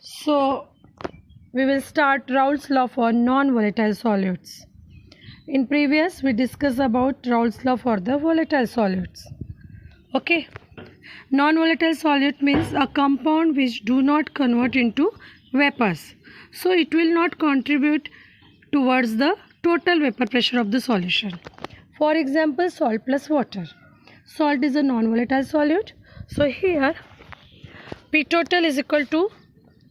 So we will start Raoult's law for non-volatile solutes. In previous we discussed about Raoult's law for the volatile solutes. Okay. Non-volatile solute means a compound which do not convert into vapors. So it will not contribute towards the total vapor pressure of the solution. For example, salt plus water. Salt is a non-volatile solute. So here P total is equal to,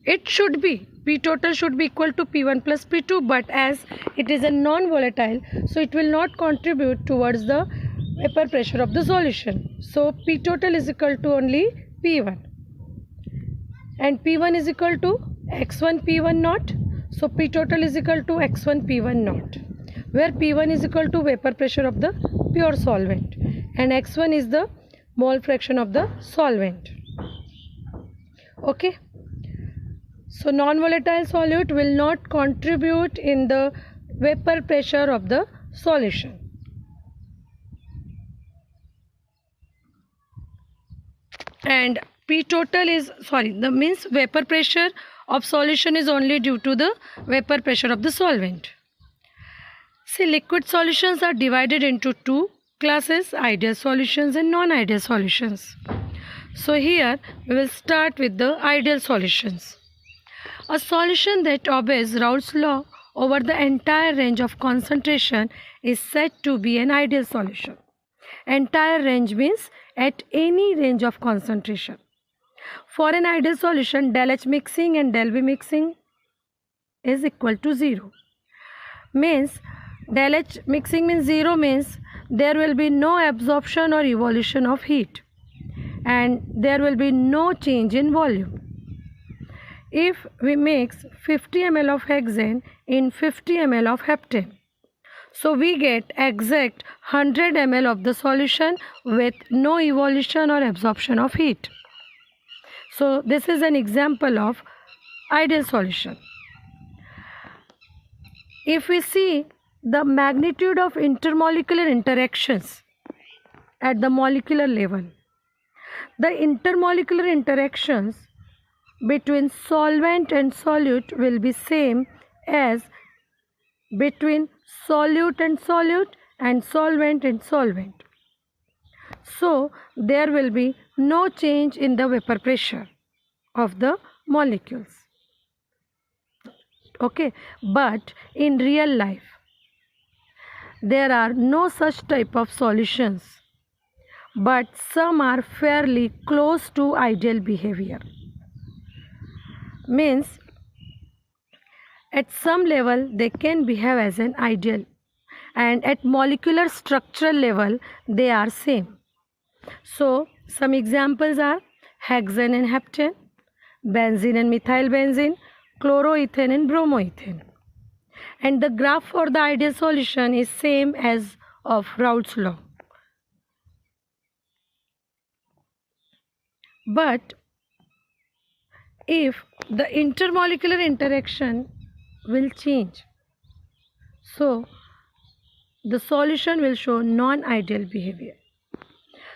it should be, P total should be equal to P1 plus P2, but as it is a non-volatile, so it will not contribute towards the vapor pressure of the solution. So P total is equal to only P1, and P1 is equal to x1 P1 naught. So P total is equal to x1 P1 naught, where P1 is equal to vapor pressure of the pure solvent and x1 is the mole fraction of the solvent. Okay. So non-volatile solute will not contribute in the vapor pressure of the solution. And P total is, the means vapor pressure of solution is only due to the vapor pressure of the solvent. See, liquid solutions are divided into two classes, ideal solutions and non-ideal solutions. So here we will start with the ideal solutions. A solution that obeys Raoult's law over the entire range of concentration is said to be an ideal solution. Entire range means at any range of concentration. For an ideal solution, del H mixing and del B mixing is equal to 0. Means del H mixing means 0 means there will be no absorption or evolution of heat and there will be no change in volume. If we mix 50 ml of hexane in 50 ml of heptane, so we get exact 100 ml of the solution with no evolution or absorption of heat. So this is an example of ideal solution. If we see the magnitude of intermolecular interactions at the molecular level, the intermolecular interactions between solvent and solute will be same as between solute and solute and solvent and solvent. So there will be no change in the vapor pressure of the molecules. Okay, but in real life there are no such type of solutions, but some are fairly close to ideal behavior. Means at some level they can behave as an ideal and at molecular structural level they are same. So some examples are hexane and heptane, benzene and methylbenzene, chloroethane and bromoethane. And the graph for the ideal solution is same as of Raoult's law. But if the intermolecular interaction will change, so the solution will show non-ideal behavior.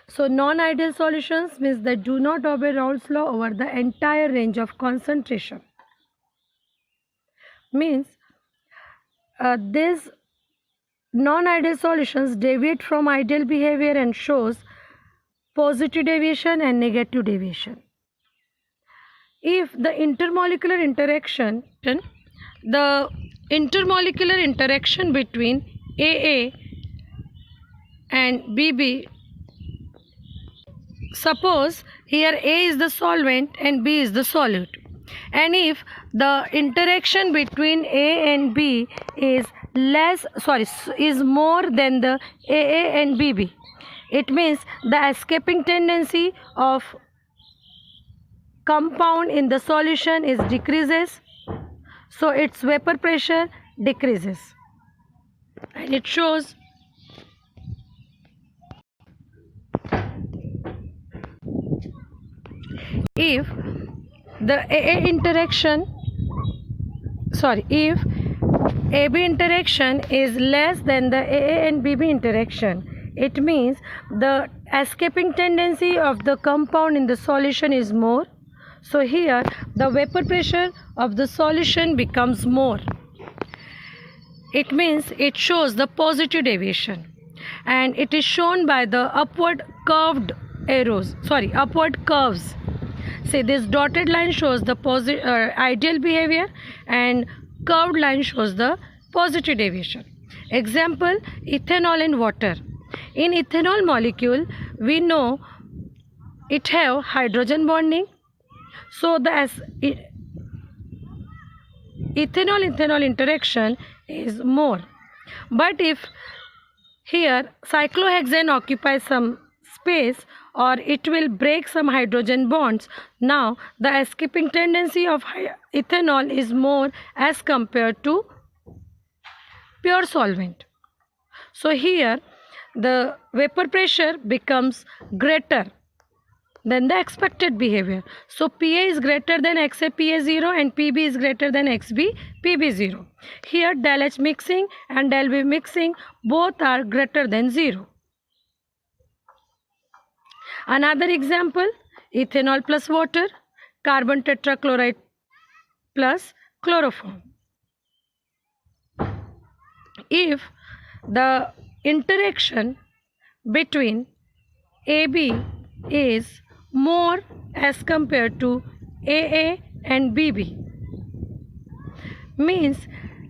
So non-ideal solutions means that do not obey Raoult's law over the entire range of concentration. Means these non-ideal solutions deviate from ideal behavior and shows positive deviation and negative deviation. If the intermolecular interaction between AA and BB, suppose here A is the solvent and B is the solute, and if the interaction between A and B is more than the AA and BB, it means the escaping tendency of compound in the solution is decreases, so its vapor pressure decreases, and it shows if the AA interaction, if AB interaction is less than the AA and BB interaction, it means the escaping tendency of the compound in the solution is more, So here the vapor pressure of the solution becomes more. It means it shows the positive deviation, and it is shown by the upward curved upward curves. See, this dotted line shows the ideal behavior, and curved line shows the positive deviation. Example, ethanol and water. In ethanol molecule, we know it have hydrogen bonding, so the ethanol interaction is more. But if here cyclohexane occupies some space, or it will break some hydrogen bonds, now the escaping tendency of ethanol is more as compared to pure solvent. So here the vapor pressure becomes greater than the expected behavior. So PA is greater than XA PA0 and PB is greater than XB PB0. Here del H mixing and del B mixing both are greater than 0. Another example, ethanol plus water, carbon tetrachloride plus chloroform. If the interaction between AB is more as compared to AA and BB, means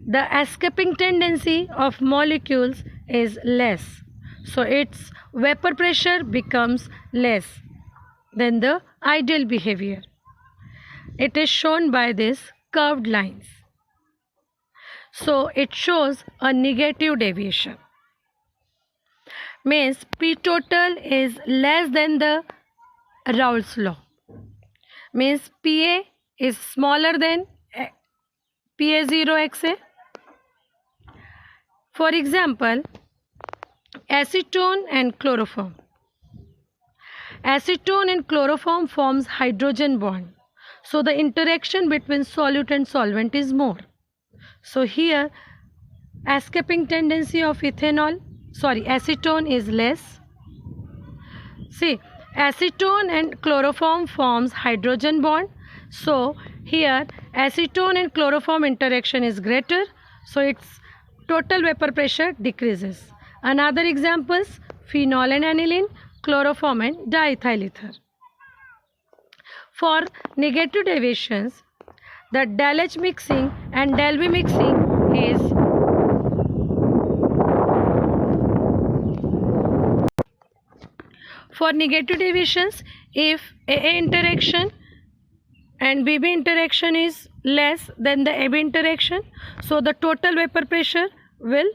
the escaping tendency of molecules is less. So its vapor pressure becomes less than the ideal behavior. It is shown by these curved lines. So it shows a negative deviation. Means P total is less than the Raoult's law. Means PA is smaller than PA0XA. For example, acetone and chloroform. Acetone and chloroform forms hydrogen bond. So the interaction between solute and solvent is more. So here escaping tendency of acetone is less. See, acetone and chloroform forms hydrogen bond. So here acetone and chloroform interaction is greater. So its total vapor pressure decreases. Another examples, phenol and aniline, chloroform and diethyl ether. For negative deviations, the del H mixing and del B mixing is for negative deviations, if AA interaction and BB interaction is less than the AB interaction, so the total vapor pressure will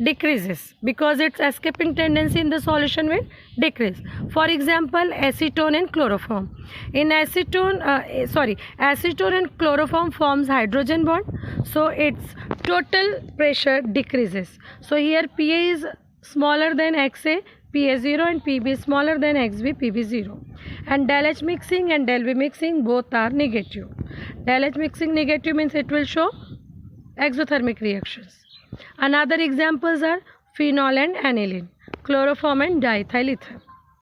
decreases because its escaping tendency in the solution will decrease. For example, acetone and chloroform. In acetone and chloroform forms hydrogen bond, so its total pressure decreases. So here PA is smaller than XA PA0 and PB is smaller than XB PB0. And del H mixing and del B mixing both are negative. Del H mixing negative means it will show exothermic reactions. Another examples are phenol and aniline, chloroform and diethyl ether.